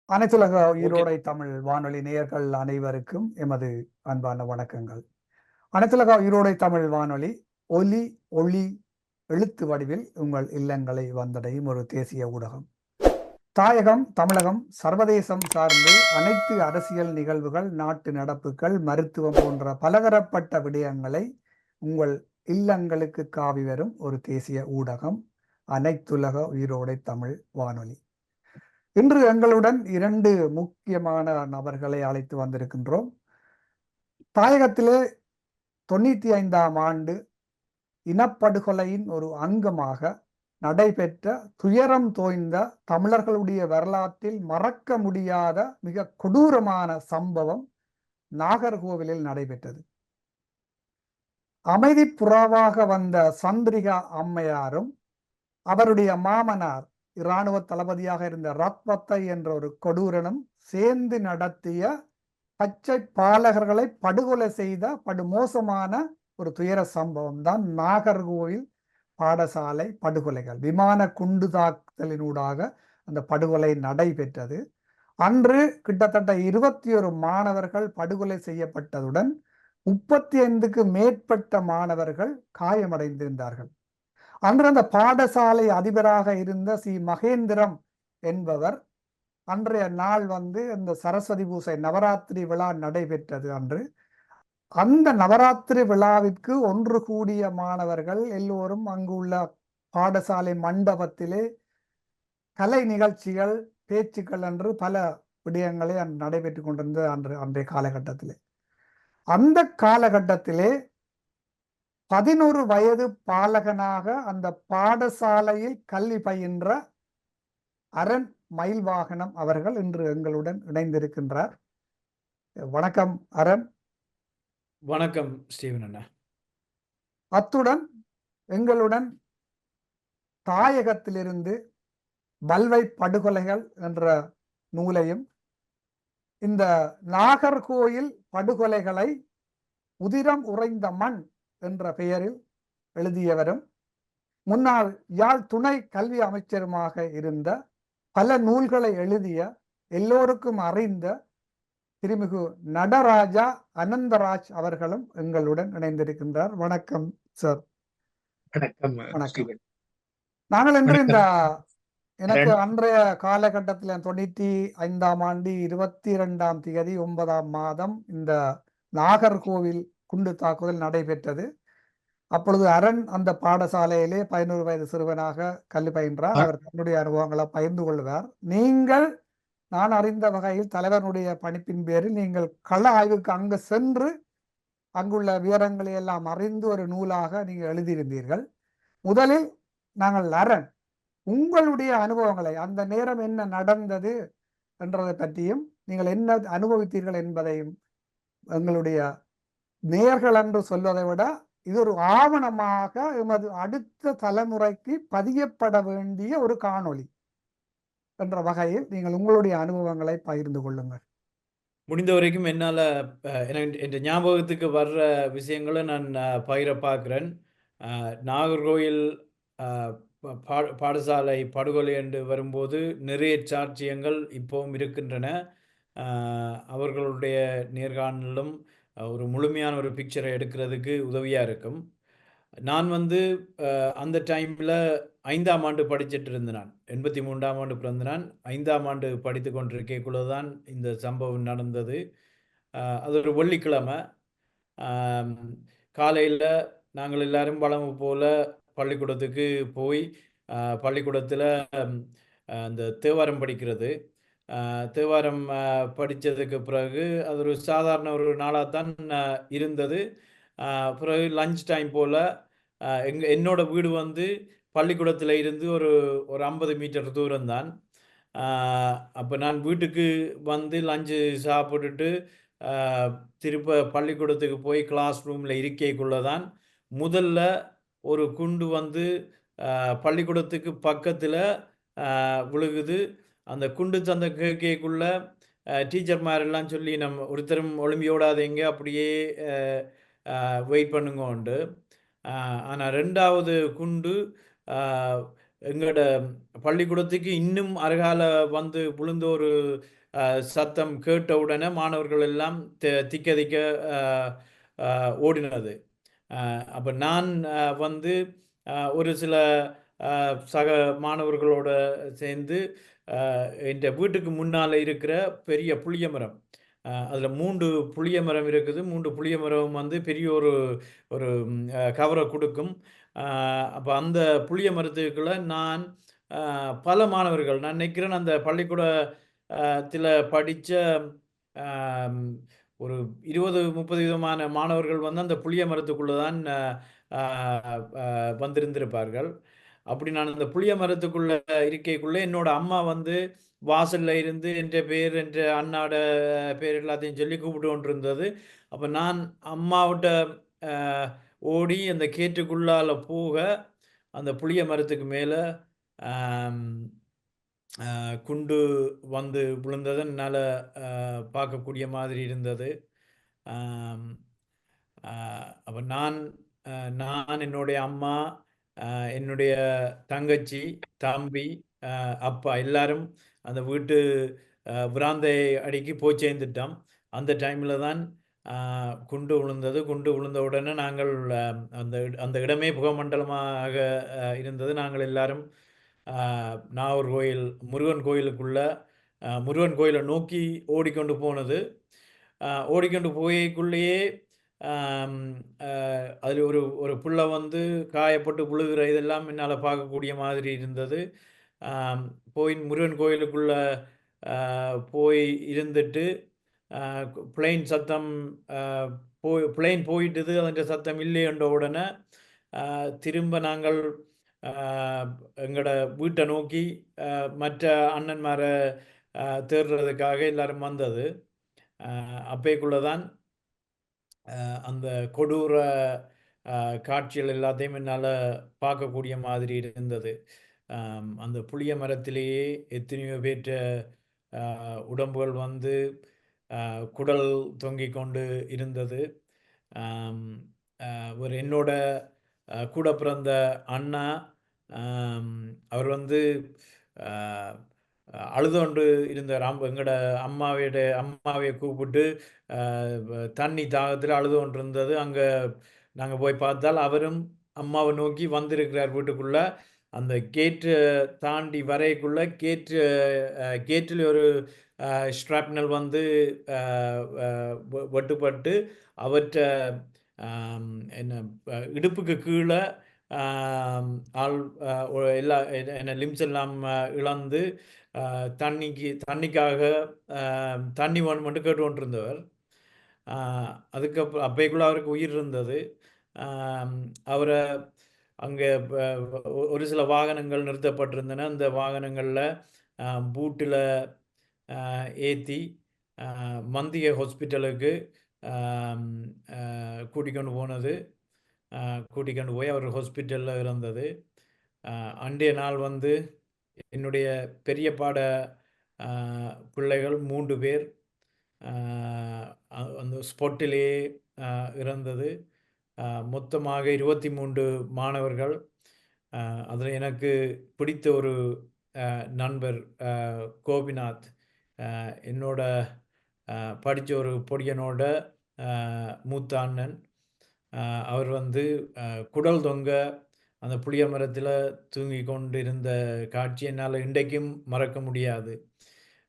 அனைத்துலக ஓகே. ஈரோடை தமிழ் வானொலி நேயர்கள் அனைவருக்கும் எமது அன்பான வணக்கங்கள். அனைத்துலக ஈரோடை தமிழ் வானொலி ஒலி ஒளி எழுத்து வடிவில் உங்கள் இல்லங்களை வந்தடையும் ஒரு தேசிய ஊடகம். தாயகம், தமிழகம், சர்வதேசம் சார்ந்து அனைத்து அரசியல் நிகழ்வுகள், நாட்டு நடப்புகள், மருத்துவம் போன்ற பலதரப்பட்ட விடயங்களை உங்கள் இல்லங்களுக்கு காவி வரும் ஒரு தேசிய ஊடகம் அனைத்துலக ஈரோடை தமிழ் வானொலி. இன்று எங்களுடன் 2 முக்கியமான நபர்களை அழைத்து வந்திருக்கின்றோம். தாயகத்திலே 95ஆம் ஆண்டு இனப்படுகொலையின் ஒரு அங்கமாக நடைபெற்ற துயரம் தோய்ந்த தமிழர்களுடைய வரலாற்றில் மறக்க முடியாத மிக கொடூரமான சம்பவம் நாகர்கோவிலில் நடைபெற்றது. அமைதி புறாவாக வந்த சந்திரிகா அம்மையாரும் அவருடைய மாமனார் இராணுவ தளபதியாக இருந்த ரத்வத்தை என்ற ஒரு கொடூரனும் சேர்ந்து நடத்திய பச்சை பாலகர்களை படுகொலை செய்த படுமோசமான ஒரு துயர சம்பவம் தான் நாகர்கோவில் பாடசாலை படுகொலைகள். விமான குண்டு தாக்குதலினூடாக அந்த படுகொலை நடைபெற்றது. அன்று கிட்டத்தட்ட 21 மாணவர்கள் படுகொலை செய்யப்பட்டதுடன் 35க்கு மேற்பட்ட மாணவர்கள் காயமடைந்திருந்தார்கள். அன்று அந்த பாடசாலை அதிபராக இருந்த சி மகேந்திரம் என்பவர் அன்றைய நாள் இந்த சரஸ்வதி பூசை நவராத்திரி விழா நடைபெற்றது. அன்று அந்த நவராத்திரி விழாவிற்கு ஒன்று கூடிய மாணவர்கள் எல்லோரும் அங்குள்ள பாடசாலை மண்டபத்திலே கலை நிகழ்ச்சிகள், பேச்சுக்கள் என்று பல விடயங்களை நடைபெற்று கொண்டிருந்த அன்றைய காலகட்டத்திலே. அந்த காலகட்டத்திலே 11 வயது பாலகனாக அந்த பாடசாலையில் கல்வி பயின்ற அரண் மயில்வாகனம் அவர்கள் இன்று எங்களுடன் இணைந்திருக்கின்றார். வணக்கம் அரண். வணக்கம் ஸ்டீவன் அண்ணா. அத்துடன் எங்களுடன் தாயகத்திலிருந்து பல்வை படுகொலைகள் என்ற நூலையும் இந்த நாகர்கோயில் படுகொலைகளை உதிரம் உறைந்த மண் என்ற பெயரில் எழுதியவரும் முன்னாள் யாழ் துணை கல்வி அமைச்சருமாக இருந்த பல நூல்களை எழுதிய எல்லோருக்கும் அறிந்த திருமிகு நடராஜா அனந்தராஜ் அவர்களும் எங்களுடன் இணைந்திருக்கின்றார். வணக்கம் சார். வணக்கம். நாங்கள் இன்று எனக்கு அன்றைய காலகட்டத்தில் 95ஆம் ஆண்டு 22ஆம் தேதி 9ஆம் மாதம் இந்த நாகர்கோவில் குண்டு தாக்குதல் நடைபெற்றது. அப்பொழுது அரண் அந்த பாடசாலையிலே 11 வயது சிறுவனாக கல்வி பயின்றார். அவர் தன்னுடைய அனுபவங்களை பகிர்ந்து கொள்வார். நீங்கள் நான் அறிந்த வகையில் தலைவனுடைய பணிப்பின் பேரில் நீங்கள் கள ஆய்வுக்கு அங்கு சென்று அங்குள்ள விவரங்களை எல்லாம் அறிந்து ஒரு நூலாக நீங்கள் எழுதியிருந்தீர்கள். முதலில் நாங்கள் அரண் உங்களுடைய அனுபவங்களை, அந்த நேரம் என்ன நடந்தது என்றதை பற்றியும் நீங்கள் என்ன அனுபவித்தீர்கள் என்பதையும் எங்களுடைய நேர்கள் என்று சொல்வதை விட இது ஒரு ஆவணமாக எமது அடுத்த தலைமுறைக்கு பதியப்பட வேண்டிய ஒரு காணொளி என்ற வகையில் நீங்கள் உங்களுடைய அனுபவங்களை பகிர்ந்து கொள்ளுங்கள். முடிந்த வரைக்கும் என்னால் என் ஞாபகத்துக்கு வர்ற விஷயங்களை நான் பகிர பார்க்குறேன். நாகர்கோயில் பாடசாலை படுகொலை என்று வரும்போது நிறைய சாட்சியங்கள் இப்போவும் இருக்கின்றன. அவர்களுடைய நேர்காணலும் ஒரு முழுமையான ஒரு பிக்சரை எடுக்கிறதுக்கு உதவியாக இருக்கும். நான் அந்த டைமில் 5ஆம் ஆண்டு படிச்சுட்டு இருந்தேன். நான் 83ஆம் ஆண்டு பிறந்த நான் 5ஆம் ஆண்டு படித்து கொண்டிருக்கக்குள்ள தான் இந்த சம்பவம் நடந்தது. அது ஒரு வெள்ளிக்கிழமை காலையில் நாங்கள் எல்லாரும் வழமை போல் பள்ளிக்கூடத்துக்கு போய் பள்ளிக்கூடத்தில் அந்த தேவாரம் படிக்கிறது. தேவாரம் படித்ததுக்கு பிறகு அது ஒரு சாதாரண ஒரு நாளாக தான் இருந்தது. பிறகு லஞ்ச் டைம் போல் என்னோட வீடு பள்ளிக்கூடத்தில் இருந்து ஒரு 50 மீட்டர் தூரம்தான். அப்போ நான் வீட்டுக்கு லஞ்சு சாப்பிட்டுட்டு திருப்ப பள்ளிக்கூடத்துக்கு போய் கிளாஸ் ரூமில் இருக்கைக்குள்ள தான் முதல்ல ஒரு குண்டு வந்து பள்ளிக்கூடத்துக்கு பக்கத்தில் விழுகுது. அந்த குண்டு சந்த கேட்கக்குள்ள டீச்சர்மாரெல்லாம் சொல்லி நம்ம ஒருத்தரும் ஒளிம்பி ஓடாதீங்க, அப்படியே வெயிட் பண்ணுங்கோண்டு. ஆனால் ரெண்டாவது குண்டு எங்களோட பள்ளிக்கூடத்துக்கு இன்னும் அருகால வந்து விழுந்த ஒரு சத்தம் கேட்ட உடனே மாணவர்கள் எல்லாம் திக்க திக்க ஓடினது. அப்போ நான் வந்து ஒரு சில சக மாணவர்களோட சேர்ந்து என் வீட்டுக்கு முன்னால் இருக்கிற பெரிய புளிய மரம், அதில் 3 புளிய மரம் இருக்குது. 3 புளிய மரம் வந்து பெரிய ஒரு ஒரு கவரை கொடுக்கும். அப்போ அந்த புளிய மரத்துக்குள்ள நான் பல மாணவர்கள், நான் நினைக்கிறேன் அந்த பள்ளிக்கூடத்தில் படித்த ஒரு 20-30 விதமான மாணவர்கள் வந்து அந்த புளிய மரத்துக்குள்ளே தான் வந்திருந்திருப்பார்கள். அப்படி நான் அந்த புளிய மரத்துக்குள்ள இருக்கைக்குள்ளே என்னோட அம்மா வந்து வாசல்ல இருந்து என்ற பேர், என்ற அண்ணாவோட பேர் எல்லாத்தையும் சொல்லி கூப்பிட்டு கொண்டிருந்தது. அப்போ நான் அம்மாவிட்ட ஓடி அந்த கேட்டுக்குள்ளால போக அந்த புளிய மரத்துக்கு மேலே குண்டு வந்து விழுந்ததை என்னால் பார்க்கக்கூடிய மாதிரி இருந்தது. அப்போ நான் என்னுடைய அம்மா, என்னுடைய தங்கச்சி, தம்பி, அப்பா எல்லாரும் அந்த வீட்டு விராந்தை அடிக்கு போய் சேர்ந்துட்டோம். அந்த டைமில் தான் குண்டு விழுந்தது. குண்டு விழுந்த உடனே நாங்கள் அந்த அந்த இடமே புகமண்டலமாக இருந்தது. நாங்கள் எல்லாரும் நாகர்கோயில் முருகன் கோயிலுக்குள்ள முருகன் கோயிலை நோக்கி ஓடிக்கொண்டு போனது. ஓடிக்கொண்டு போய்க்குள்ளேயே அதில் ஒரு ஒரு புள்ள வந்து காயப்பட்டு விழுகிற இதெல்லாம் என்னால் பார்க்கக்கூடிய மாதிரி இருந்தது. போய் முருகன் கோயிலுக்குள்ள போய் இருந்துட்டு பிளெயின் சத்தம் பிளெயின் போயிட்டுது, அதൻ്റെ சத்தம் இல்லையென்ற உடனே திரும்ப நாங்கள் எங்களோட வீட்டை நோக்கி மற்ற அண்ணன்மாரை தேடுறதுக்காக எல்லாரும் வந்தது. அப்பைக்குள்ளே தான் அந்த கொடூர காட்சிகள் எல்லாத்தையும் என்னால் பார்க்கக்கூடிய மாதிரி இருந்தது. அந்த புளிய மரத்திலேயே எத்தனையோ பேற்ற உடம்புகள் வந்து குடல் தொங்கிக் கொண்டு இருந்தது. ஒரு என்னோட கூட பிறந்த அண்ணா, அவர் வந்து அழுது கொண்டு இருந்தார். எங்களோட அம்மாவை கூப்பிட்டு தண்ணி தாகத்தில் அழுது கொண்டு இருந்தது. அங்கே நாங்கள் போய் பார்த்தால் அவரும் அம்மாவை நோக்கி வந்திருக்கிறார் வீட்டுக்குள்ளே. அந்த கேட்டு தாண்டி வரைக்குள்ள கேட்டில் ஒரு ஸ்ட்ராப்னல் வந்து வெட்டுப்பட்டு அவற்றை என்ன இடுப்புக்கு கீழே ஆள் எல்லா என்ன லிம்ஸ் எல்லாம் இழந்து தண்ணிக்காக தண்ணி வேணுமென்று கேட்டு கொண்டிருந்தவர். அதுக்கப்புறம் அப்பைக்குள்ளே அவருக்கு உயிர் இருந்தது. அவரை அங்கே ஒரு சில வாகனங்கள் நிறுத்தப்பட்டிருந்தன. அந்த வாகனங்களில் பூட்டில் ஏற்றி மந்திய ஹாஸ்பிட்டலுக்கு கூட்டிக்கொண்டு போனது. கூட்டிக்கொண்டு போய் அவர் ஹாஸ்பிட்டலில் இருந்தது. அன்றைய நாள் வந்து என்னுடைய பெரியப்பாட பிள்ளைகள் 3 பேர் அந்த ஸ்பாட்டிலே இறந்தது. மொத்தமாக 23 மாணவர்கள். அதில் எனக்கு பிடித்த ஒரு நண்பர் கோபிநாத், என்னோட படித்த ஒரு பொடியனோட மூத்த அண்ணன். அவர் வந்து குடல் தொங்க அந்த புளிய மரத்தில் தூங்கி கொண்டு இருந்த காட்சி என்னால் இன்றைக்கும் மறக்க முடியாது.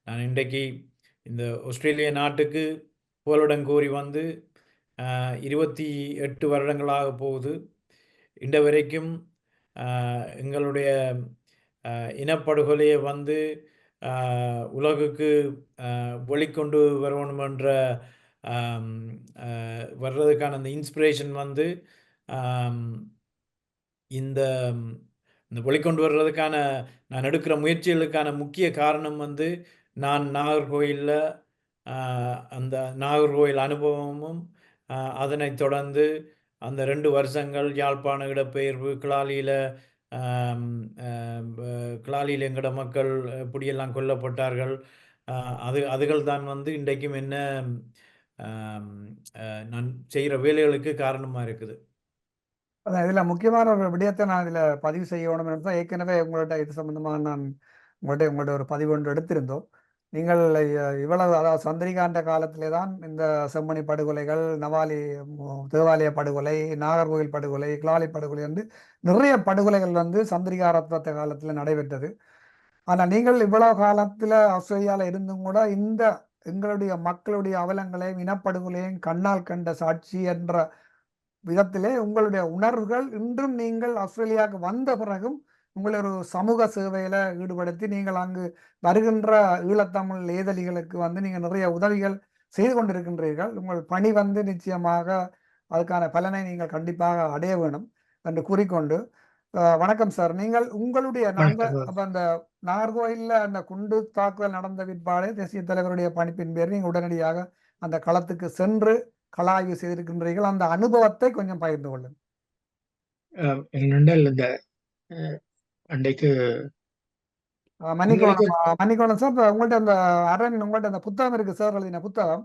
நான் இன்றைக்கு இந்த ஆஸ்திரேலிய நாட்டுக்கு புகலிடம் வந்து 28 வருடங்களாக போகுது. இன்ற வரைக்கும் எங்களுடைய இனப்படுகொலையை வந்து உலகுக்கு வெளிக்கொண்டு வரணுமென்ற வர்றதுக்கான அந்த இன்ஸ்பிரேஷன் வந்து இந்த வெளிக்கொண்டு வர்றதுக்கான நான் எடுக்கிற முயற்சிகளுக்கான முக்கிய காரணம் வந்து நான் நாகர்கோயிலில் அந்த நாகர்கோவில் அனுபவமும், அதனைத் தொடர்ந்து அந்த 2 வருஷங்கள் யாழ்ப்பாண இடப்பெயர்வு, கிளாலியில ஆம் அ ப கிளாலியில எங்கட மக்கள் எப்படியெல்லாம் கொல்லப்பட்டார்கள். அ அதுகள் தான் வந்து இன்றைக்கும் என்ன ஆம் நான் செய்ற வேலைகளுக்கு காரணமா இருக்குது. அதான் இதுல முக்கியமான ஒரு விடயத்தை நான் இதுல பதிவு செய்யணும் என்று தான் ஏற்கனவே உங்கள்ட்ட இது சம்பந்தமாக நான் உங்கள்ட்ட ஒரு பதிவு ஒன்று எடுத்திருந்தோம். நீங்கள் இவ்வளவு அதாவது சந்திரிகாண்ட காலத்திலே தான் இந்த செம்மணி படுகொலைகள், தேவாலய படுகொலை, நாகர்கோவில் படுகொலை, கிளாலி படுகொலை என்று நிறைய படுகொலைகள் வந்து சந்திரிகா ரத்வத்த காலத்தில் நடைபெற்றது. ஆனா நீங்கள் இவ்வளவு காலத்துல ஆஸ்திரேலியால இருந்தும் கூட இந்த எங்களுடைய மக்களுடைய அவலங்களையும் இனப்படுகொலையும் கண்ணால் கண்ட சாட்சி என்ற விதத்திலே உங்களுடைய உணர்வுகள் இன்றும் நீங்கள் ஆஸ்திரேலியாவுக்கு வந்த பிறகும் உங்களை ஒரு சமூக சேவையில ஈடுபடுத்தி நீங்கள் அங்கு வருகின்ற ஈழத்தமிழ் ஏதலிகளுக்கு வந்து நீங்கள் நிறைய உதவிகள் செய்து கொண்டிருக்கின்றீர்கள். உங்கள் பணி வந்து நிச்சயமாக அதுக்கான பலனை நீங்கள் கண்டிப்பாக அடைய வேணும் என்று கூறிக்கொண்டு, வணக்கம் சார். நீங்கள் உங்களுடைய வணக்கம். அப்ப அந்த நாகர்கோயில்ல அந்த குண்டு தாக்குதல் நடந்த பிற்பாடு தேசிய தலைவருடைய பணிப்பின் பேரில் நீங்கள் உடனடியாக அந்த களத்துக்கு சென்று கலாய்வு செய்திருக்கின்றீர்கள். அந்த அனுபவத்தை கொஞ்சம் பகிர்ந்து கொள்ளுங்கள். என்னென்றால் இந்த அன்றைக்கு எங்களுக்கு மன்னிக்கணும் சார். இப்ப உங்கள்ட்ட அந்த உங்கள்ட்ட அந்த புத்தகம் இருக்கு சார், எழுதின புத்தகம்.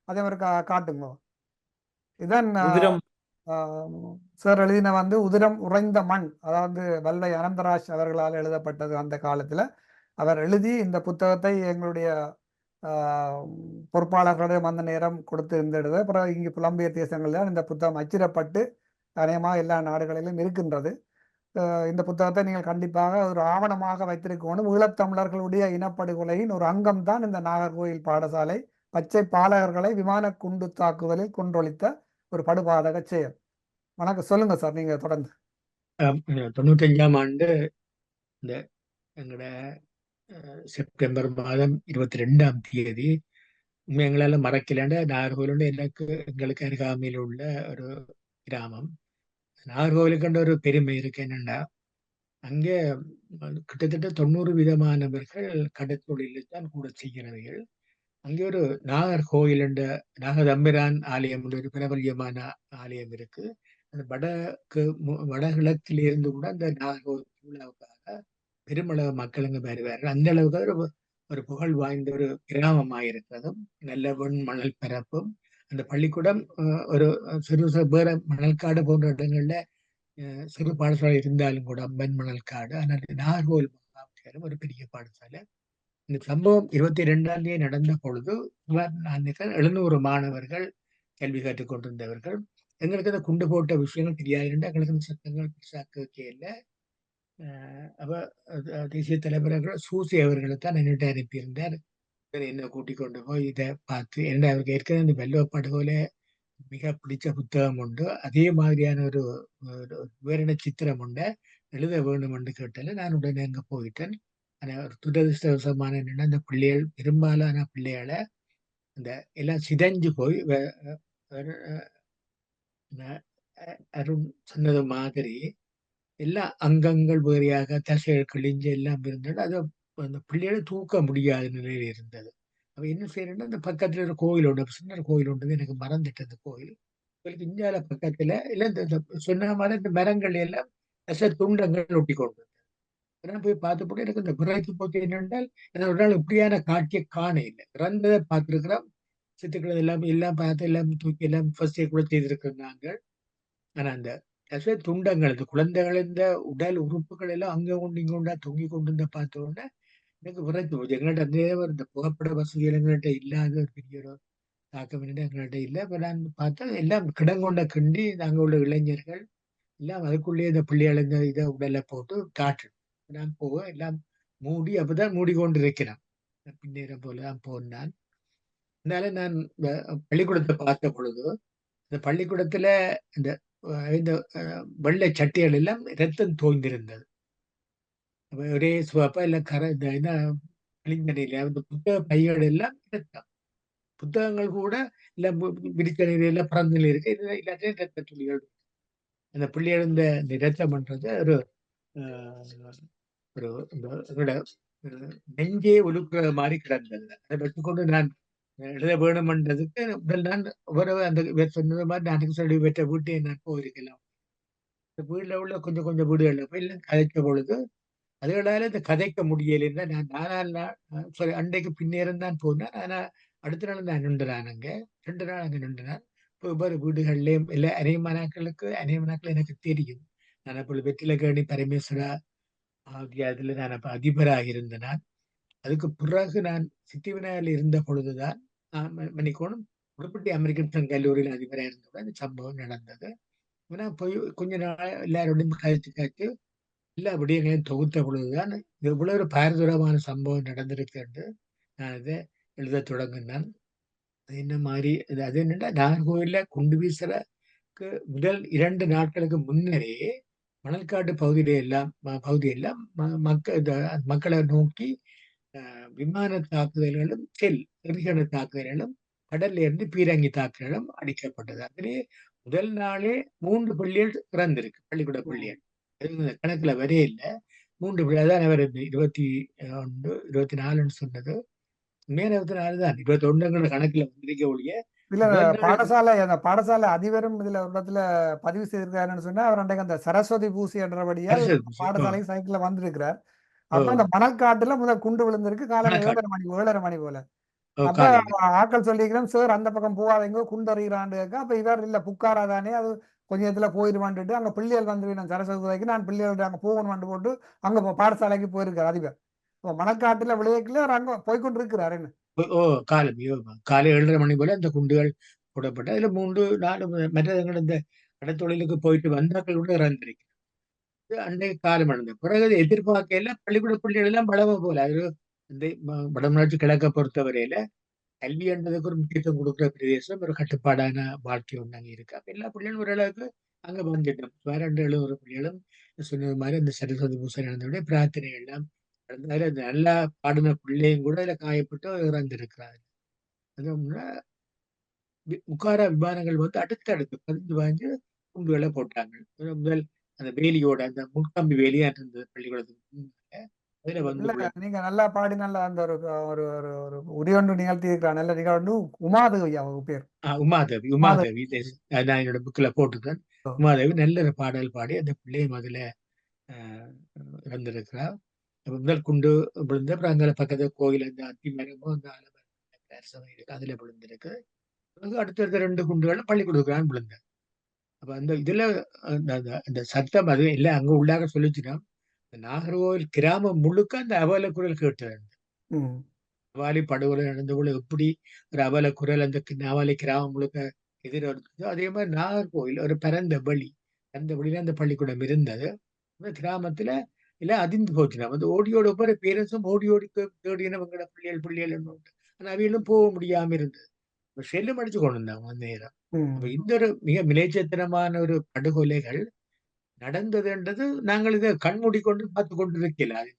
அதே மாதிரி காட்டுங்க. இதான் உதிரம் சார் எழுதின வந்து உதிரம் உறைந்த மண், அதாவது வல்லை அனந்தராஜ் அவர்களால் எழுதப்பட்டது. அந்த காலத்துல அவர் எழுதி இந்த புத்தகத்தை எங்களுடைய பொறுப்பாளர்களிடம் அந்த நேரம் கொடுத்து இருந்தது. அப்புறம் இங்கு புலம்பெயர் தேசங்களில் இந்த புத்தகம் அச்சிடப்பட்டு அநேகமாக எல்லா நாடுகளிலும் இருக்கின்றது. இந்த புத்தகத்தை நீங்கள் கண்டிப்பாக ஒரு ஆவணமாக வைத்திருக்கணும். ஈழத்தமிழர்களுடைய இனப்படுகொலையின் ஒரு அங்கம் தான் இந்த நாகர்கோயில் பாடசாலை பச்சை பாலகர்களை விமான குண்டு தாக்குதலில் கொன்றொழித்த ஒரு படுபாதக செயல். வணக்கம், சொல்லுங்க சார், நீங்க தொடர்ந்து. 95ஆம் ஆண்டு இந்த எங்களோட செப்டம்பர் மாதம் 22ஆம் தேதி எங்களால் மறக்கலாண்ட நாகர்கோவில் எங்களுக்கு அருகாமையில் உள்ள ஒரு கிராமம். நாகர்கோவிலுக்கு ஒரு பெருமை இருக்கு. என்னன்னா அங்கே கிட்டத்தட்ட 90 விதமானவர்கள் கடற்தொழிலில் தான் கூட செய்கிறவர்கள். அங்கே ஒரு நாகர்கோவில் என்ற நாகதம்பிரான் ஆலயம் ஒரு பிரபல்யமான ஆலயம் இருக்கு. அந்த வடகிழக்கிலிருந்து கூட அந்த நாகர்கோவில் திருவிழாவுக்காக பெருமளவு மக்கள் அங்கே வருவார்கள். அந்த அளவுக்கு ஒரு ஒரு புகழ் வாய்ந்த ஒரு கிராமமாக இருக்கிறதும், நல்ல மணல் பரப்பும். அந்த பள்ளிக்கூடம் ஒரு சிறு வேற மணல்காடு போன்ற இடங்கள்ல சிறு பாடசாலை இருந்தாலும் கூட மணல் காடு. ஆனால் நாகர்கோவில் மாவட்டம் ஒரு பெரிய பாடசாலை. இந்த சம்பவம் 22ஆம் தேதி நடந்த பொழுது 700 மாணவர்கள் கல்வி கற்றுக் கொண்டிருந்தவர்கள். எங்களுக்கு அந்த குண்டு போட்ட விஷயங்கள் தெரியாது. எங்களுக்கு அந்த சத்தங்கள் பெருசாக்க இல்லை. அப்ப தேசிய தலைவர்கள் சூசி அவர்களை தான் என்னிட்ட அனுப்பியிருந்தார். என்ன கூட்டிக் கொண்டு போய் இதை பார்த்து என்ன அவருக்கு ஏற்கனவே இந்த வெள்ளை படுகொலை மிக பிடிச்ச புத்தகம் உண்டு. அதே மாதிரியான ஒரு விவரண சித்திரம் உண்டு எழுத வேண்டும் என்று கேட்டால நான் உடனே அங்க போயிட்டேன். ஆனா ஒரு துரதிருஷ்டவசமான என்னன்னா இந்த பிள்ளைகள் பெரும்பாலான பிள்ளைகளை இந்த எல்லாம் சிதைஞ்சு போய் அருண் சொன்னது மாதிரி எல்லா அங்கங்கள் வேறையாக தசைகள் கிழிஞ்சு எல்லாம் இருந்தது. அதை அந்த பிள்ளைகளை தூக்க முடியாத நிலையில இருந்தது. அவ என்ன செய்யறேன்னா அந்த பக்கத்துல ஒரு கோயில் உண்டு, சின்ன கோயில் உண்டு, எனக்கு மறந்துட்டு அந்த கோயில். கோயிலுக்கு இந்தியால பக்கத்துல எல்லாம் இந்த சொன்ன மாதிரி இந்த மரங்கள் எல்லாம் தசை துண்டங்கள் ஒட்டி கொண்டு நான் போய் பார்த்தபோது எனக்கு இந்த பிறகு போக்கு என்னென்றால் ஒரு நாள் இப்படியான காட்சியை காண இல்லை. இறந்ததை பார்த்துருக்கிறோம், சித்துக்கள் எல்லாம் பார்த்து எல்லாம் தூக்கி எல்லாம் ஃபர்ஸ்ட் கூட செய்திருக்கிறாங்க. ஆனா அந்த தசை துண்டங்கள் இந்த குழந்தைகள் இந்த உடல் உறுப்புகள் எல்லாம் அங்க கொண்டு இங்க கொண்டா தொங்கி கொண்டு இருந்த பார்த்த உடனே எனக்கு விரைச்சு போச்சு. எங்கள்கிட்ட அந்த இந்த புகைப்பட வசதிகள் எங்கள்கிட்ட இல்லாத ஒரு பெரிய ஒரு தாக்கம் எங்கள்கிட்ட இல்லை. இப்ப நான் பார்த்தா எல்லாம் கிடங்கொண்ட கிண்டி அங்க உள்ள இளைஞர்கள் எல்லாம் அதுக்குள்ளேயே இந்த பிள்ளைகள் இந்த இதை உடலை போட்டு காட்டு நான் போக எல்லாம் மூடி அப்பதான் மூடிக்கொண்டு இருக்கிறேன். பின்னேறம் போலதான் போனான். அதனால நான் இந்த பள்ளிக்கூடத்தை பார்த்த பொழுது இந்த பள்ளிக்கூடத்துல இந்த இந்த வெள்ளை சட்டைகள் எல்லாம் ரத்தம் தோய்ந்திருந்தது. ஒரே சிவப்பா இல்ல கரை இந்த என்ன கிழிஞ்ச அந்த புத்தக பைகள் எல்லாம் ரத்தம். புத்தகங்கள் கூட இல்ல விரிச்ச நிலையில பிறந்த நிலை இருக்கு. இது எல்லாத்தையும் ரத்த துளிகள். அந்த பிள்ளைகள் இந்த ரத்தம் பண்றது ஒரு ஒரு எங்களோட நெஞ்சே ஒழுக்குற மாதிரி கிடந்தது. அதை வச்சுக்கொண்டு நான் எழுத வேணும்ன்றதுக்கு முதல் நான் அந்த இவர் சொன்னது மாதிரி நான் சொல்லி பெற்ற வீட்டை நான் போயிருக்கலாம். இந்த வீடுல உள்ள கொஞ்சம் கொஞ்சம் வீடுகள்ல போய் எல்லாம் கதைச்ச பொழுது அதுகளால இந்த கதைக்க முடியலைன்னா சாரி அன்றைக்கு பின்னேரம் தான் போனேன். ஆனா அடுத்த நாள் நான் நின்றுறான் அங்க. 2 நாள் அங்க நின்றுனான். ஒவ்வொரு வீடுகள்லயும் இல்ல அநேகமானாக்கள் எனக்கு தெரியும். நான் அப்பொழுது வெற்றிலக்கேணி பரமேஸ்வரா ஆகிய அதுல நான் அப்ப அதிபராக இருந்தேன். அதுக்கு பிறகு நான் சித்தி விநாயகர்ல இருந்த பொழுதுதான் மன்னிக்கோணும் உடுப்பட்டி அமெரிக்கன் சங்க கல்லூரியில் அதிபராக இருந்தபோது அந்த சம்பவம் நடந்தது. ஆனா போய் கொஞ்ச நாள் எல்லாரோடையும் கழிச்சு எல்லா விடயங்களையும் தொகுத்த பொழுதுதான் இவ்வளவு ஒரு பாரதூரமான சம்பவம் நடந்திருக்கு என்று நான் இதை எழுத தொடங்கினேன். அது என்ன மாதிரி அது என்னன்னா நாகர்கோவில்ல குண்டு வீசுறக்கு முதல் 2 நாட்களுக்கு முன்னரே மணல்காட்டு பகுதியெல்லாம் மக்களை நோக்கி விமான தாக்குதல்களும் எறிகண தாக்குதல்களும் கடல்ல இருந்து பீரங்கி தாக்குதலும் அடிக்கப்பட்டது. அதிலே முதல் நாளே 3 பள்ளிகள் இறந்திருக்கு, பள்ளிக்கூட பள்ளிகள். கணக்குல வரே இல்லை. 3 பள்ளி அதான் அவர் 21 24ன்னு சொன்னது. உண்மையா 24 தான். 21 கணக்குல வந்திருக்க ஒழிய இல்ல முதல் நாள் அந்த பாடசாலை அதிபரும் இதுல ஒரு இடத்துல பதிவு செய்திருக்காருன்னு சொன்னா அவர் அன்றைக்கு அந்த சரஸ்வதி பூசி என்றபடியால் பாடசாலைக்கு சைக்கிள்ல வந்திருக்கிறார். அப்ப அந்த மணல்காட்டுல முதல் குண்டு விழுந்திருக்கு காலையில 7:30 மணி போல. அப்ப ஆட்கள் சொல்லிக்கிறோம் சார் அந்த பக்கம் போகாதீங்க குண்டு அறிகிறான்னு கேட்க அப்ப இவர் இல்ல புக்காரா தானே அது கொஞ்சம் இதுல போயிருவான்ட்டு அங்க பிள்ளைகள் வந்து நான் சரஸ்வதிக்கு நான் பிள்ளைகள் அங்க போகணும்னு போட்டு அங்க பாடசாலைக்கு போயிருக்காரு அதிபர். மணல்காட்டுல விளையாட்டுல அவர் அங்க போய்கொண்டு இருக்கிறார். என்ன காலை 7:30 மணி போல அந்த குண்டுகள் போடப்பட்டு அதுல 3-4 மற்றவர்கள் இந்த கடத்தொழிலுக்கு போயிட்டு வந்தாக்கள் கூட இறந்திருக்கு. அன்றைய காலம் நடந்த பிறகு எதிர்பார்க்கையில பள்ளிக்கூட பிள்ளைகள் எல்லாம் பலமா போல அது இந்த வடமராட்சி கிழக்க பொறுத்தவரையில கல்வி என்பதுக்கு ஒரு முக்கியத்துவம் கொடுக்குற பிரதேசம், ஒரு கட்டுப்பாடான வாழ்க்கை ஒன்று அங்கே இருக்கு. அப்ப எல்லா பிள்ளைகளும் ஓரளவுக்கு அங்க வந்துட்டோம். வேற 2 பிள்ளைகளும் சொன்னது மாதிரி அந்த சரஸ்வதி பூசை நடந்தவுடைய பிரார்த்தனை எல்லாம் நடந்தாலும் அந்த நல்லா பாடின பிள்ளையும் கூட அதுல காயப்பட்டு இறந்திருக்கிறாங்க. அது புக்காரா விமானங்கள் வந்து அடுத்து 15 குண்டுகளை போட்டாங்க. முதல் அந்த வேலியோட அந்த முன்கம்பி வேலியா இருந்தது பள்ளிக்கூடத்துக்கு. அதுல வந்து நீங்க நல்லா பாடி நல்லா அந்த ஒரு ஒரு ஒரு ஒரு உரையொன்று நிகழ்த்தி இருக்கிறான். நல்ல நிகழ்வு உமாதேவி அவங்க பேர். உமாதேவி நான் என்னோட புக்ல போட்டுருக்கேன். உமாதேவி நல்ல ஒரு பாடல் பாடி அந்த பிள்ளையும் அதுல இறந்திருக்கிறா. முதல் குண்டு விழுந்து அப்புறம் அங்கே பக்கத்துல கோயில் அந்த அத்தி மரமும் அந்த இருக்கு அதுல விழுந்திருக்கு. அடுத்தடுத்த 2 குண்டுகளும் பள்ளிக்கூடத்துக்கு விழுந்தேன். அப்ப அந்த இதுல அந்த சத்தம் அது எல்லாம் அங்க உள்ளாக சொல்லிச்சுன்னா நாகர்கோவில் கிராமம் முழுக்க அந்த அவல குரல் கேட்டது. நவாலி படுகொலை நடந்த போல எப்படி ஒரு அவல குரல் அந்த நவாலி கிராமம் முழுக்க எதிர இருந்ததோ அதே மாதிரி நாகர்கோவில் ஒரு பரந்த வழி அந்த வழியில அந்த பள்ளிக்கூடம் இருந்தது. அந்த கிராமத்துல எல்லாம் அதிர்ந்து போச்சு. நம்ம வந்து ஓடியோட ஒவ்வொரு பேரண்ட்ஸும் ஓடி தேடினவங்களோட பிள்ளைகள் ஆனா அவையிலும் போக முடியாம இருந்தது. செல்லும் அடிச்சு கொண்டு வந்தாங்க அந்த நேரம். அப்ப இந்த ஒரு மிக மிலேச்சத்தனமான ஒரு படுகொலைகள் நடந்ததுன்றது நாங்கள் இதை கண்மூடி கொண்டு பார்த்து கொண்டு இருக்கல. அது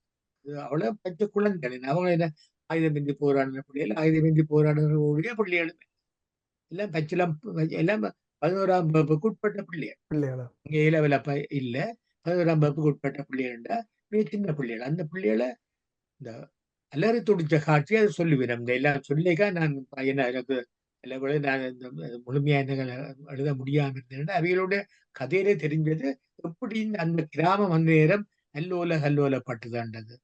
அவ்வளவு பச்சை குழந்தைகள் அவங்க என்ன ஆயுதமின்றி போராடுற பிள்ளைகள் ஆயுதமின்றி போராடுறவங்களுடைய பிள்ளைகள் எல்லாம் பச்சிலம் எல்லாம் 11ஆம் வகுப்புக்கு உட்பட்ட பிள்ளைகள். இங்க இளவல இல்ல 11ஆம் வகுப்புக்கு உட்பட்ட பிள்ளைகள்டா சின்ன பிள்ளைகள். அந்த பிள்ளைகளை இந்த அலறி துடிச்ச காட்சி அதை சொல்லுவேன். இந்த எல்லாம் சொல்லிக்கா நான் என்ன எனக்கு நான் முழுமையா என்ன எழுத முடியாம இருந்தேன். அவைகளுடைய கதையிலே தெரிஞ்சது எப்படி அந்த கிராமம் அந்த நேரம் கல்லோலப்பட்டுதான்றது.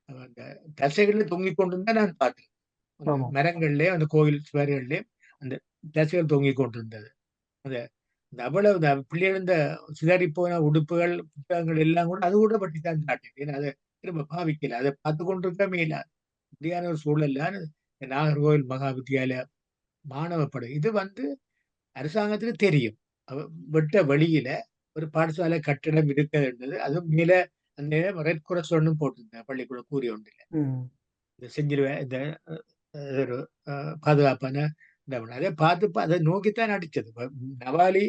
அந்த தசைகள்ல தொங்கிக் கொண்டிருந்தா நான் பார்த்தேன். மரங்கள்லயே அந்த கோவில் சுவர்கள்லயே அந்த தசைகள் தொங்கிக் கொண்டிருந்தது. அந்த அவ்வளவு பிள்ளைகள் இந்த சிதறி போன உடுப்புகள் புத்தகங்கள் எல்லாம் கூட அது கூட பற்றி தான் காட்டேன். ஏன்னா அதை திரும்ப பாவிக்கல. அதை பார்த்து கொண்டிருக்க மேலாது இப்படியான ஒரு சூழல்ல நாகர்கோவில் மகா வித்தியாலய மாணவ படை இது வந்து அரசாங்கத்துக்கு தெரியும். வெட்ட வழியில ஒரு பாடசாலை கட்டிடம் இருக்கிறது. அதுவும் மேல அந்த ரெட் குரஸ் ஒன்றும் போட்டிருந்தேன் பள்ளிக்கூட கூறி ஒன்றில் இந்த செஞ்சிருவேன் இந்த ஒரு பாதுகாப்பான அதை பார்த்து அதை நோக்கித்தான் அடிச்சது. நவாலி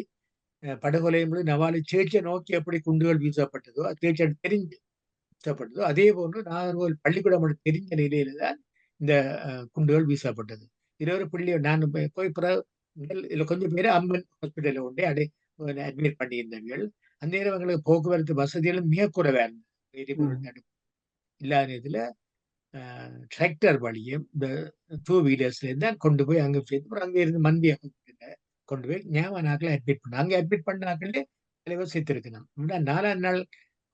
படுகொலை நவாலி சேர்ச்சியை நோக்கி எப்படி குண்டுகள் வீசப்பட்டதோ சேர்ச்சி தெரிஞ்சு வீசப்பட்டதோ அதே போன்று நாகர்கோவில் பள்ளிக்கூடம் தெரிஞ்ச நிலையில தான் இந்த குண்டுகள் வீசப்பட்டது. இது ஒரு புள்ளி நான் போய் இதுல கொஞ்சம் பேர் அம்மன் ஹாஸ்பிட்டல்ல கொண்டே அட்மிட் பண்ணியிருந்தவர்கள். அந்த நேரம் அவங்களுக்கு போக்குவரத்து வசதிகளும் மிக குறைவா இருந்தது. இல்லாத இதுல டிராக்டர் வழியும் இந்த 2 வீலர்ஸ்ல தான் கொண்டு போய் அங்க சேர்த்து அப்புறம் அங்க இருந்து மந்திய கொண்டு போய் ஞாபகம் நாட்கள் அட்மிட் பண்ண அங்க அட்மிட் பண்ண நாட்களே தலைவர் சேர்த்திருக்கணும் 4ஆம் நாள்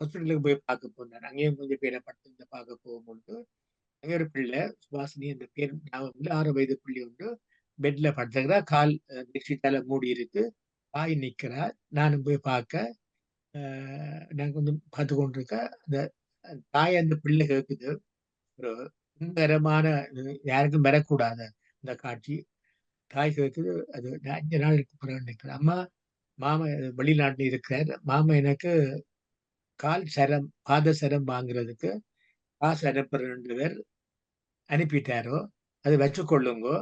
ஹாஸ்பிட்டலுக்கு போய் பார்க்க போனார். அங்கேயும் கொஞ்சம் பேரை படுத்து பார்க்க போகும்போது அங்கே ஒரு பிள்ளை சுபாஷினி அந்த பேர் ஞாபகம் இல்லை 6 வயது பிள்ளை உண்டு பெட்ல படுத்துக்கிறா கால் பெட்ஷீட்டால மூடி இருக்கு தாய் நிக்கிறா. நானும் போய் பார்க்க நான் கொஞ்சம் பார்த்து கொண்டிருக்க அந்த தாய் அந்த பிள்ளை கேட்குது ஒரு துன்பகரமான யாருக்கும் வரக்கூடாத இந்த காட்சி. தாய் கேட்குது அது 5 நாளுக்கு பிறகு நிற்கிறேன் அம்மா மாமா வெளிநாட்டில் இருக்கிறார் மாமா எனக்கு கால் சரம் பாத சரம் வாங்குறதுக்கு காசு அனுப்புற 2 பேர் அனுப்பிட்டாரோ அதை வச்சுக்கொள்ளுங்கோ.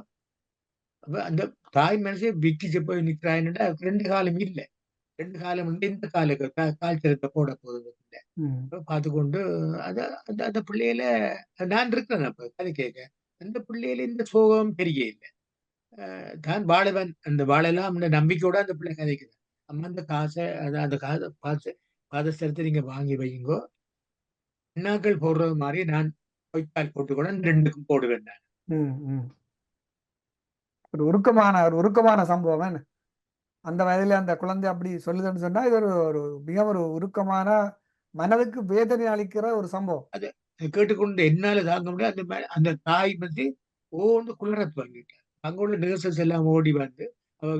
அப்ப அந்த தாய் மனசே விக்கிச்சு போய் நிற்கிறாயின்னா 2 காலம் இல்லை 2 காலம் வந்து இந்த காலுக்கு கால் சரத்தை போட போகுது பார்த்து கொண்டு அந்த அந்த பிள்ளையில நான் இருக்கிறேன் அப்ப கதை கேட்க அந்த பிள்ளையில இந்த சோகம் பெரிய இல்லை தான் வாழவன் அந்த வாழலாம் நம்பிக்கையோட அந்த பிள்ளை கதைக்குது. அம்மா அந்த காசை அந்த காசை பாதஸ்தரத்தை நீங்க வாங்கி வையுங்கோ எண்ணாக்கள் போடுறது மாதிரி நான் பொய்க்கால் போட்டுக்கூட 2க்கும் போடுவேன் நான். ஒரு உருக்கமான சம்பவம் என்ன அந்த வயதுல அந்த குழந்தை அப்படி சொல்லுதுன்னு சொன்னா இது ஒரு மிக ஒரு உருக்கமான மனதுக்கு வேதனை அளிக்கிற ஒரு சம்பவம். அது கேட்டுக்கொண்டு என்னால தாங்க முடியாது அந்த தாய் பத்தி ஓன்னு குளிரத்து வாங்கிட்டார். அங்க உள்ள நர்சஸ் எல்லாம் ஓடி வந்து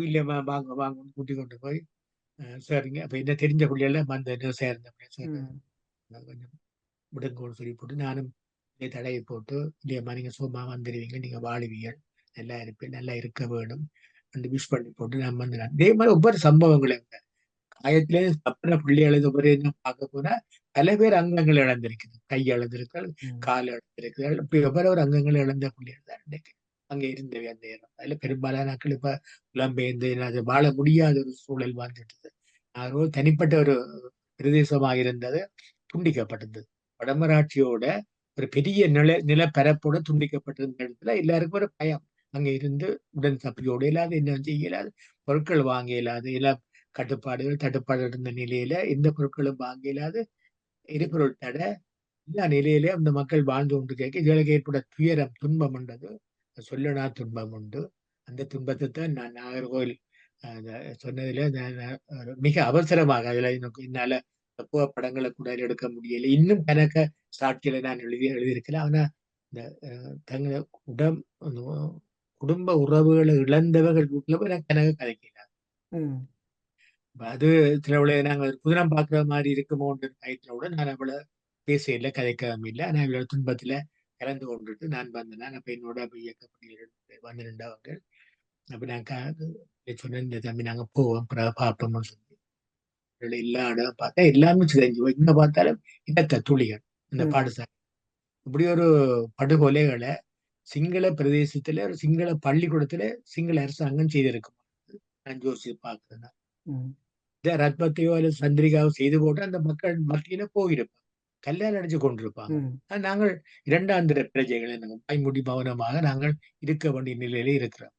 இல்லையம்மா வாங்க வாங்கன்னு கூட்டி கொண்டு போய் சரிங்க அப்ப என்ன தெரிஞ்ச பிள்ளையெல்லாம் அந்த நர்ஸா இருந்தேன் கொஞ்சம் விடுங்கன்னு சொல்லி போட்டு நானும் தடையை போட்டு இல்லையம்மா நீங்க சும்மா வந்துடுவீங்க நீங்க வாழுவீங்க நல்லா இருப்பேன் நல்லா இருக்க வேணும் அந்த விஷ் பண்ணி போட்டு நான் வந்து அதே மாதிரி ஒவ்வொரு சம்பவங்களும் காயத்திலே தப்பின பிள்ளைகளது ஒவ்வொரு பார்க்க போனா பல பேர் அங்கங்கள் இழந்திருக்குது கை இழந்திருக்கள் கால் இழந்திருக்கிறாள் இப்ப எவ்வளவு அங்கங்கள் இழந்த பிள்ளைகள் தான் இன்னைக்கு அங்க இருந்தவை அந்த இடம் அதுல பெரும்பாலான நாட்கள் இப்ப புலம்பெயர்ந்து அது வாழ முடியாத ஒரு சூழல் வாழ்ந்துட்டது. யாரோ தனிப்பட்ட ஒரு பிரதேசமாக இருந்தது துண்டிக்கப்பட்டது வடமராட்சியோட ஒரு பெரிய நிலப்பரப்போட துண்டிக்கப்பட்டிருந்த இடத்துல எல்லாருக்கும் ஒரு பயம் அங்க இருந்து உடன் தப்பியோட இல்லாத என்ன செய்யலாது பொருட்கள் வாங்க இயலாது எல்லாம் கட்டுப்பாடுகள் தட்டுப்பாடு இருந்த நிலையில எந்த பொருட்களும் வாங்க இயலாது எரிபொருள் தடை எல்லா நிலையிலே அந்த மக்கள் வாழ்ந்து கொண்டு கேட்க இதுகளுக்கு ஏற்பட துயரம் துன்பம் உண்டது சொல்லனா துன்பம் உண்டு. அந்த துன்பத்தை தான் நான் நாகர்கோவில் சொன்னதுல மிக அவசரமாக அதுல எனக்கு என்னால புகைப்படங்களை கூட எடுக்க முடியல இன்னும் கணக்க சாட்சியில நான் எழுதியிருக்கிறேன். ஆனா இந்த தங்களை குடும்ப உறவுகளை இழந்தவர்கள் வீட்டுல போய் நான் கணக்கு கதைக்கிறேன். அது சில நாங்கள் புதினம் பார்க்குற மாதிரி இருக்குமோன்ற பயத்திலோட நான் அவளை பேசல கதைக்காம இல்லை ஆனா அவளோட துன்பத்துல கலந்து கொண்டுட்டு நான் வந்தேன். அப்ப என்னோட இயக்கப்படி வந்து நின்றவங்க அப்ப நான் சொன்னேன் இந்த தம்பி நாங்க போவோம் பார்ப்போம்னு சொல்லி எல்லா இடம் பார்த்தா எல்லாமே சிதைஞ்சு எங்க பார்த்தாலும் இடத்த துளிகள் இந்த பாடசாலை இப்படி ஒரு படுகொலைகளை சிங்கள பிரதேசத்துல ஒரு சிங்கள பள்ளிக்கூடத்துல சிங்கள அரசாங்கம் செய்திருக்கும் நான் யோசிச்சு பார்க்கிறேன். இந்த ரத்பத்தையோ அல்லது சந்திரிகாவோ செய்து போட்டு அந்த மக்கள் மத்தியில போயிருப்பாங்க கல்யாணம் அடைஞ்சு கொண்டிருப்பாங்க. நாங்கள் 2ஆம் தர பிரஜைகளை நாங்கள் வாய்மூடி மௌனமாக நாங்கள் இருக்க வேண்டிய நிலையில இருக்கிறோம்.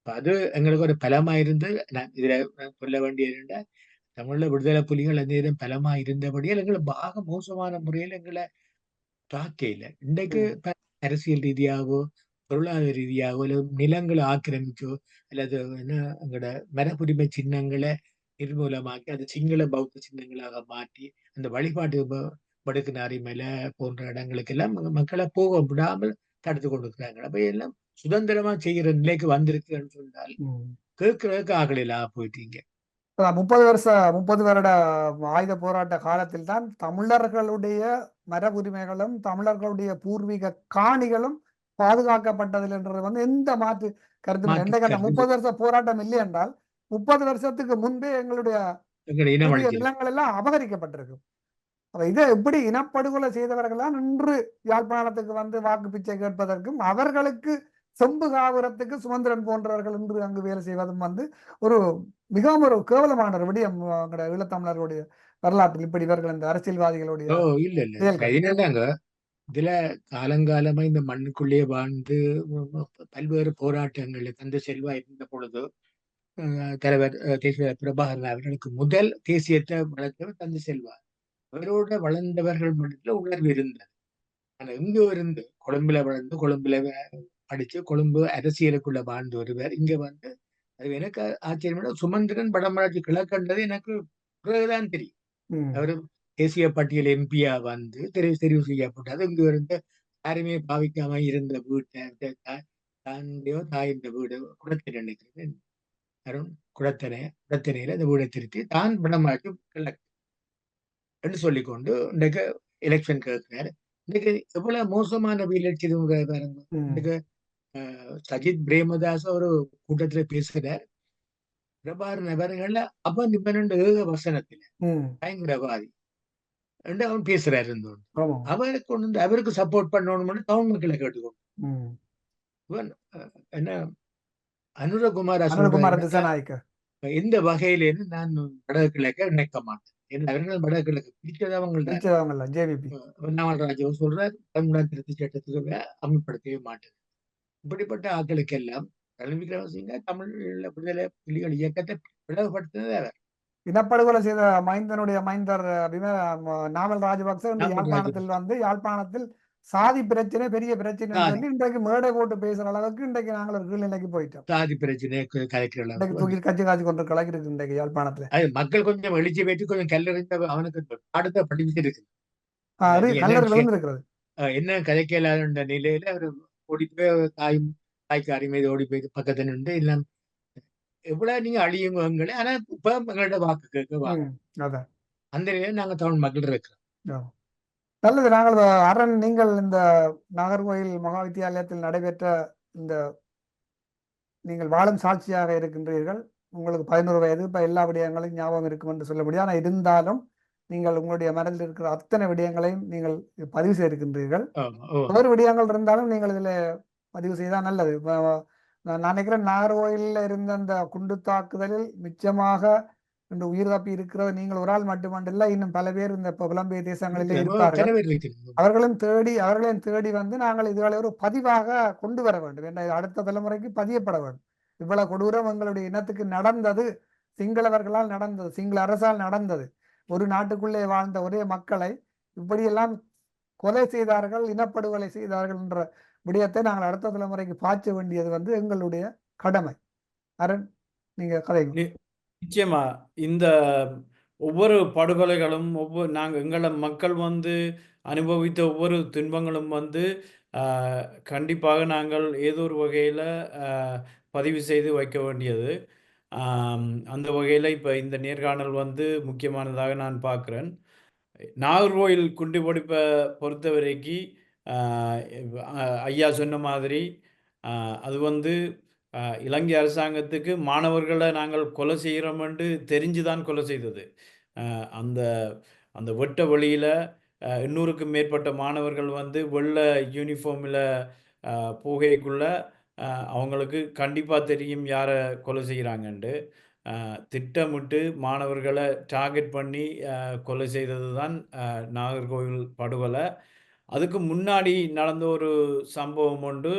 அது எங்களுக்கு ஒரு பலமா இருந்து நான் இதுல சொல்ல வேண்டியது தமிழ்ல விடுதலை புலிகள் அந்த நேரம் பலமா இருந்தபடியால் எங்களை பாக மோசமான முறையில் எங்களை தாக்கையில இன்றைக்கு அரசியல் ரீதியாகவோ பொருளாதார ரீதியாகவோ அல்லது நிலங்களை ஆக்கிரமிச்சோ அல்லது என்ன எங்களோட மரபுரிமை சின்னங்களை நிர்மூலமாக்கி அது சிங்கள பௌத்த சின்னங்களாக மாற்றி அந்த வழிபாட்டு வடுக்குநாரி மேல போன்ற இடங்களுக்கு எல்லாம் மக்களை போக விடாமல் தடுத்து கொண்டிருக்கிறாங்க. அப்ப எல்லாம் சுதந்திரமா செய்கிற நிலைக்கு வந்திருக்குன்னு சொன்னால் கேட்கறதுக்கு ஆகலையா போயிட்டீங்க. 30 வருட ஆயுத போராட்ட காலத்தில் தான் தமிழர்களுடைய மரபுரிமைகளும் தமிழர்களுடைய பூர்வீக காணிகளும் பாதுகாக்கப்பட்டதில் என்றது வந்து எந்த மாற்று கருத்து எந்த 30 வருஷ போராட்டம் இல்லை என்றால் 30 வருஷத்துக்கு முன்பே எங்களுடைய நிலங்கள் எல்லாம் அபகரிக்கப்பட்டிருக்கு. அப்ப இதை எப்படி இனப்படுகொலை செய்தவர்கள்லாம் இன்று யாழ்ப்பாணத்துக்கு வந்து வாக்கு பிச்சை கேட்பதற்கும் அவர்களுக்கு செம்பு காவிரத்துக்கு சுமந்திரன் போன்றவர்கள் இன்று அங்கு வேலை செய்வதும் வந்து ஒரு மிகவும் ஒரு கேவலமான ஒரு விடயம் ஈழத்தமிழர்களுடைய வரலாற்றில் இப்படி இவர்கள் இந்த அரசியல்வாதிகளுடைய இதுல காலங்காலமா இந்த மண்ணுக்குள்ளேயே வாழ்ந்து பல்வேறு போராட்டங்கள் தந்த செல்வா இருந்த பொழுது தலைவர் தேசிய பிரபாகரன் அவர்களுக்கு முதல் தேசியத்தை வளர்த்தவர் தந்தை செல்வா அவரோட வளர்ந்தவர்கள் மனத்துல உணர்வு இருந்தது. ஆனா இங்க இருந்து கொழும்புல வளர்ந்து கொழும்புல படிச்சு கொழும்பு அரசியலுக்குள்ள வாழ்ந்து வருவார். இங்க வந்து அது எனக்கு ஆச்சரியம், சுமந்திரன் வடமராட்சி கிழக்கண்டது எனக்கு பிறகுதான் தெரியும். ம். அவரு தேசிய பட்டியல் எம்பியா வந்து தெரிவு செய்யப்பட்டது. இங்க இருந்து யாருமே பாவிக்காம இருந்த வீட்டை தந்தையோ தாயின் வீடு குடத்தினை நினைக்கிறேன், அருண் குடத்தினையில அந்த வீடை திருத்தி தான் வடமராட்சி கிழக்கு என்று சொல்லிக்கொண்டு இன்றைக்கு எலெக்ஷன் கேட்கிறாரு. இன்னைக்கு எவ்வளவு மோசமான வீழ்ச்சி பாருங்க. ம். இன்னைக்கு சஜித் பிரேமதாஸ் ஒரு கூட்டத்துல பேசுறார். பிரபாகரன் அவர்கள அப்ப நிபந்தனை ஏக வசனத்துல ம். பயங்கரவாதி என்று அவன் பேசுறாரு இருந்தோம். ஆமா. அவருக்கு கொண்டு வந்து அவருக்கு சப்போர்ட் பண்ணணும்னு டவுன் மக்களை கேட்டுக்கோங்க. ம். இவன் என்ன அனுரகுமாரா அனுரகுமார சொல்றது திசாநாயக்க. எந்த வகையிலேன்னு நான் வடகிழக்க நினைக்க மாட்டேன். ஏன்னா அவர்கள் வடகிழக்கு பிடிச்சது அவங்கள்ட்ட பிடிச்சவங்கல்ல ஜேவிபி. நாவல்ராஜ் சொல்றார், தமிழ்நாடு திருத்த சட்டத்துக்கு அமல்படுத்தவே மாட்டேன். இப்படிப்பட்ட ஆட்களுக்கு எல்லாம் ரணில் விக்ரமசிங்க தமிழ் விடுதலை புலிகள் இயக்கத்தை பிளவுபடுத்தினது அவர். இனப்படுகொலை செய்த மைந்தனுடைய மைந்தர் நாமல் ராஜபக்ச இன்று நாமல் யாழ்ப்பாணத்தில் வந்து யாழ்ப்பாணத்தில் சாதி பிரச்சனை பெரிய பிரச்சனை சாதி. சொல்லி இன்றைக்கு மேடை போட்டு பேசுற அளவுக்கு இன்றைக்கு நாங்கள் ஒரு கீழ்நிலைக்கு போயிட்டோம். சாதி பிரச்சனை கலைக்கிற இன்றைக்கு அளவுக்கு தூக்கி கட்சி கொண்டு கலக்கிறது இன்றைக்கு யாழ்ப்பாணத்துல. அது மக்கள் கொஞ்சம் எழுச்சி வைத்து கொஞ்சம் கல்லறிந்த அவனுக்கு அடுத்த படிப்பு இருக்கு. அது நீ கல்லறை என்ன விழுந்திருக்கிறது. என்ன கதைக்கலான்ற நிலையில அவர் ஓடி போய் தாய்க்காரி மீது ஓடி போய் பக்கத்துல நின்று எல்லாம் எவ்வளவு நீங்க அழியுங்களே, ஆனா இப்ப எங்களோட வாக்கு கேட்க வாங்க. அதான் அந்த நிலையில நாங்க தமிழ் மக்கள் இருக்கிறோம். நல்லது. நாங்கள் அரண், நீங்கள் இந்த நாகர்கோயில் மகா வித்தியாலயத்தில் நடைபெற்ற இந்த நீங்கள் வாழும் சாட்சியாக இருக்கின்றீர்கள். உங்களுக்கு 11 வயது, இப்ப எல்லா விடயங்களையும் ஞாபகம் இருக்கும் என்று சொல்ல முடியாது. ஆனால் இருந்தாலும் நீங்கள் உங்களுடைய மனதில் இருக்கிற அத்தனை விடயங்களையும் நீங்கள் பதிவு செய்திருக்கின்றீர்கள். வேறு விடயங்கள் இருந்தாலும் நீங்கள் இதில் பதிவு செய்தால் நல்லது. நான் நினைக்கிறேன் நாகர்கோயிலில் இருந்த அந்த குண்டு தாக்குதலில் மிச்சமாக இந்த உயிர் தப்பி இருக்கிறது நீங்கள் ஒரு ஆள் மட்டுமல்ல, இன்னும் பல பேர் இந்த புலம்பெயர் தேசங்களிலே இருப்பார்கள். அவர்களையும் தேடி வந்து நாங்கள் இதுவரை ஒரு பதிவாக கொண்டு வர வேண்டும் என்ற அடுத்த தலைமுறைக்கு பதியப்பட வேண்டும். இவ்வளவு கொடூரம் எங்களுடைய இனத்துக்கு நடந்தது சிங்களவர்களால் நடந்தது, சிங்கள அரசால் நடந்தது. ஒரு நாட்டுக்குள்ளே வாழ்ந்த ஒரே மக்களை இப்படியெல்லாம் கொலை செய்தார்கள், இனப்படுகொலை செய்தார்கள் என்ற விடயத்தை நாங்கள் அடுத்த தலைமுறைக்கு பாய்ச்ச வேண்டியது வந்து எங்களுடைய கடமை. அரண், நீங்க கதை. நிச்சயமா இந்த ஒவ்வொரு படுகொலைகளும் எங்கள மக்கள் வந்து அனுபவித்த ஒவ்வொரு துன்பங்களும் வந்து கண்டிப்பாக நாங்கள் ஏதோ ஒரு வகையில் பதிவு செய்து வைக்க வேண்டியது. அந்த வகையில் இப்போ இந்த நேர்காணல் வந்து முக்கியமானதாக நான் பார்க்குறேன். நாகர்கோயில் குண்டுவெடிப்பை பொறுத்த வரைக்கும் ஐயா சொன்ன மாதிரி அது வந்து இலங்கை அரசாங்கத்துக்கு மாணவர்களை நாங்கள் கொலை செய்கிறோமென்று தெரிஞ்சுதான் கொலை செய்தது. அந்த அந்த வெட்ட வழியில் 800க்கும் மேற்பட்ட மாணவர்கள் வந்து வெள்ளை யூனிஃபார்மில் போகைக்குள்ள அவங்களுக்கு கண்டிப்பாக தெரியும் யாரை கொலை செய்கிறாங்கன்ட்டு. திட்டமிட்டு மாணவர்களை டார்கெட் பண்ணி கொலை செய்தது தான் நாகர்கோவில் படுகொலை. அதுக்கு முன்னாடி நடந்த ஒரு சம்பவம் உண்டு.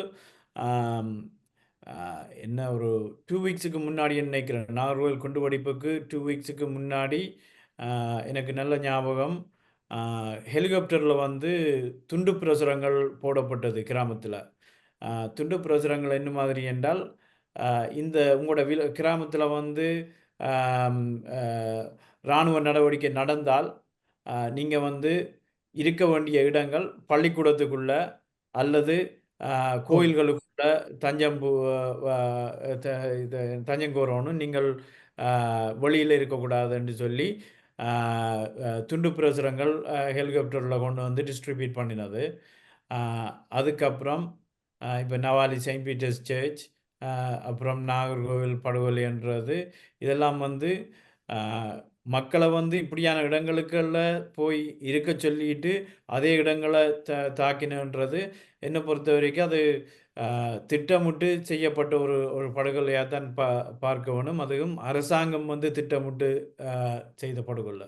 என்ன ஒரு 2 வீக்ஸுக்கு முன்னாடி நினைக்கிறேன், நாகர்கோவில் குண்டுவெடிப்புக்கு 2 வீக்ஸுக்கு முன்னாடி எனக்கு நல்ல ஞாபகம். ஹெலிகாப்டரில் வந்து துண்டு பிரசுரங்கள் போடப்பட்டது கிராமத்தில். துண்டு பிரசுரங்கள் என்ன மாதிரி என்றால், இந்த உங்களோட கிராமத்தில் வந்து இராணுவ நடவடிக்கை நடந்தால் நீங்கள் வந்து இருக்க வேண்டிய இடங்கள் பள்ளிக்கூடத்துக்குள்ள அல்லது கோயில்களுக்குள்ள தஞ்சங்கோரணும், நீங்கள் வெளியில் இருக்கக்கூடாதுன்னு சொல்லி துண்டு பிரசுரங்கள் ஹெலிகாப்டரில் கொண்டு வந்து டிஸ்ட்ரிபியூட் பண்ணினது. அதுக்கப்புறம் இப்போ நவாலி செயின்ட் பீட்டர்ஸ் சர்ச், அப்புறம் நாகர்கோவில் படுகொலைன்றது இதெல்லாம் வந்து மக்களை வந்து இப்படியான இடங்களுக்குள்ள போய் இருக்க சொல்லிட்டு அதே இடங்களை தாக்கினன்றது என்னை பொறுத்த வரைக்கும் அது திட்டமிட்டு செய்யப்பட்ட ஒரு படுகொலையாக தான் பார்க்க வேணும். அதுவும் அரசாங்கம் வந்து திட்டமிட்டு செய்த படுகொலை.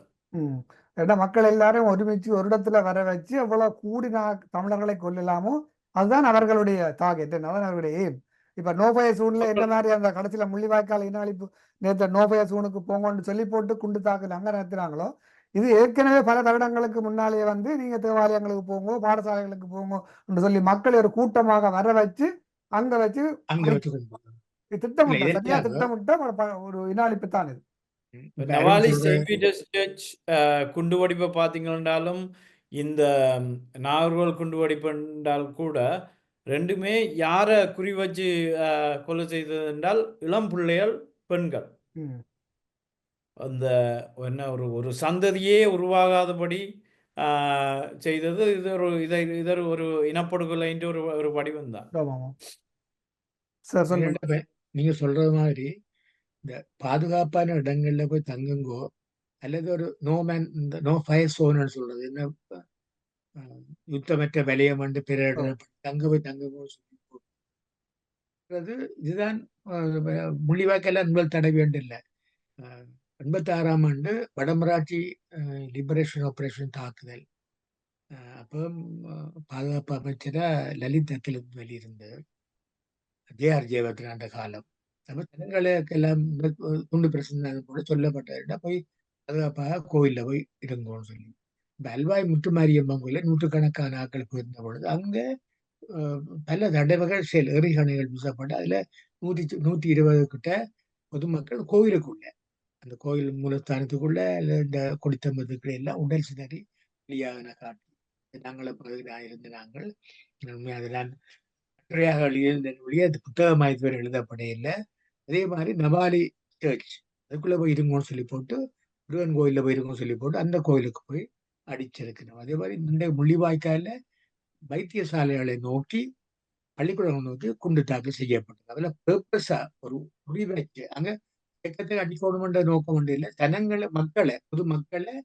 ஏன்னா மக்கள் எல்லாரும் ஒருமிச்சு ஒரு இடத்துல வர வச்சு அவ்வளவு கூடினா தமிழர்களை கொல்லலாமோ அதுதான் அவர்களுடைய டார்கெட், அதான் அவர்களுடைய எய்ம். இப்ப நோபய சூழ்நிலை என்ன மாதிரி அந்த கடைசியில முள்ளிவாய்க்கால் இனஅழிப்பு நேற்று நோபய சூனுக்கு போங்கன்னு சொல்லி போட்டு குண்டு தாக்கல் அங்க நடத்துறாங்களோ, இது ஏற்கனவே பல வருடங்களுக்கு முன்னாலே வந்து நீங்க தேவாலயங்களுக்கு போங்க, பாடசாலைகளுக்கு போங்க என்று சொல்லி மக்களை ஒரு கூட்டமாக வர வச்சு அங்க வச்சு அங்க அழி- வச்சு கொண்டு போகணும். இல்ல திட்டமிட்ட சரியா இதற்காக திட்டமிட்ட ஒரு இனாளிப்பு தான் இது. இப்ப அருண் நவாலி சொல்ற செயின்ட் பீட்டர்ஸ் சர்ச் குண்டுவெடிப்பை பார்த்தீங்கன்னாலும் இந்த நாகர்கோவில் குண்டுவெடிப்பு என்றால் கூட ரெண்டுமே யாரை குறி வச்சு கொலை செய்தது என்றால் இளம் பிள்ளைகள், பெண்கள். ம். அந்த என்ன ஒரு ஒரு சந்ததியே உருவாகாதபடி செய்தது. இது ஒரு இனப்படுகொலைன்ற ஒரு வடிவம் தான். ஆமாம். சார் சொல்லுங்க. என்னன்னா, நீங்க சொல்றது மாதிரி இந்த பாதுகாப்பான இடங்கள்ல போய் தங்குங்கோ, அல்லது ஒரு இந்த நோ ஃபயர் சோன்னு சொல்றது என்ன, யுத்தமற்ற வலயம் வந்து பிற ஓ, போய் தங்குங்கோ சொல்லி போடுறது. இதுதான் முள்ளிவாய்க்கெல்லாம் முதல் தடை வேண்டில்லை. 86ஆம் ஆண்டு வடமராட்சி லிபரேஷன் ஆபரேஷன் தாக்குதல். அப்போ பாதுகாப்பு அமைச்சரா லலித் அகிலத் வெளியிருந்து ஜேஆர் ஜெயவர்தன் அந்த காலம். நம்ம ஜனங்களுக்கெல்லாம் துண்டு பிரச்சனை கூட சொல்லப்பட்டதுன்னா போய் பாதுகாப்பாக கோயில்ல போய் இருங்கோன்னு சொல்லி. இந்த அல்வாய் முத்துமாரியம்மன் கோயில நூற்றுக்கணக்கான ஆட்கள் போயிருந்த பொழுது அங்க பல தடவைகள் எறிகணைகள் வீசப்பட்டு அதுல 120 கிட்ட பொதுமக்கள் கோயிலுக்குள்ள, அந்த கோயில் மூலஸ்தானத்துக்குள்ள இந்த கொடித்தம்பத்துக்குள்ள எல்லாம் உடல் சிதறி வெளியான காட்சி நாங்கள பகுதியில் இருந்த நாங்கள் அதெல்லாம் கட்டுரையாக எழுதிய அது புத்தகமாக இதுவரை எழுதப்பட இல்லை. அதே மாதிரி நவாலி சர்ச் அதுக்குள்ள போய் இருங்கன்னு சொல்லி போட்டு, முருகன் கோயில்ல போய் இருங்கன்னு சொல்லி போட்டு அந்த கோயிலுக்கு போய் அடிச்சிருக்கணும். அதே மாதிரி இந்த முள்ளிவாய்க்கால வைத்தியசாலைகளை நோக்கி, பள்ளிக்கூடம் நோக்கி குண்டு தாக்கல் செய்யப்பட்டது. அதுல பர்பஸா ஒரு குறிவைச்சு அங்க இயக்கத்தை அடிக்கணுமென்ற நோக்கம் ஒன்று இல்லை. பொது மக்களை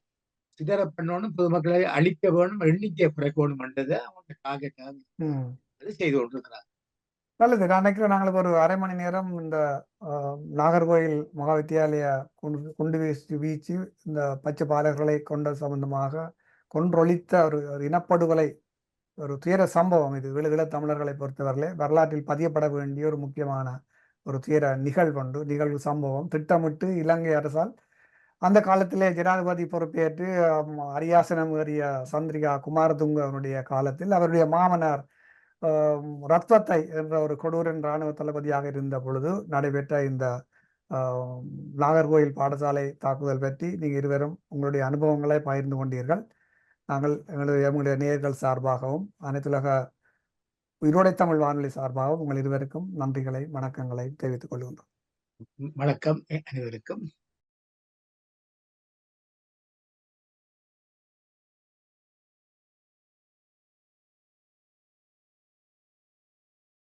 சிதற பண்ணணும், பொதுமக்களை அழிக்க வேணும், எண்ணிக்கையை குறைக்கணும்ன்றதை அவங்க டார்கெட்டாக ம். அது செய்து கொண்டிருக்கிறாங்க. நல்லது. நான் நினைக்கிறேன் நாங்களுக்கு ஒரு 1/2 மணி நேரம் இந்த நாகர்கோயில் மகா வித்தியாலய குண்டு வீச்சு இந்த பச்சை பாலர்களை கொண்ட சம்பந்தமாக கொன்றொழித்த ஒரு இனப்படுகொலை, ஒரு துயர சம்பவம் இது. ஈழத் தமிழர்களை பொறுத்தவரையிலே வரலாற்றில் பதியப்பட வேண்டிய ஒரு முக்கியமான ஒரு துயர நிகழ்வு சம்பவம். திட்டமிட்டு இலங்கை அரசால் அந்த காலத்திலே ஜனாதிபதி பொறுப்பேற்று அரியாசனம் ஏறிய சந்திரிகா குமாரதுங்க அவருடைய காலத்தில் அவருடைய மாமனார் ரத்வத்தை என்ற ஒரு கொடூரன் இராணுவ தளபதியாக இருந்த பொழுது நடைபெற்ற இந்த நாகர்கோயில் பாடசாலை தாக்குதல் பற்றி நீங்கள் இருவரும் உங்களுடைய அனுபவங்களை பகிர்ந்து கொண்டீர்கள். நாங்கள் எங்களுடைய நேயர்கள் சார்பாகவும் அனைத்துலக உயிரோடை தமிழ் வானொலி சார்பாகவும் உங்கள் இருவருக்கும் நன்றிகளை வணக்கங்களை தெரிவித்துக் கொள்கின்றோம். வணக்கம் அனைவருக்கும்.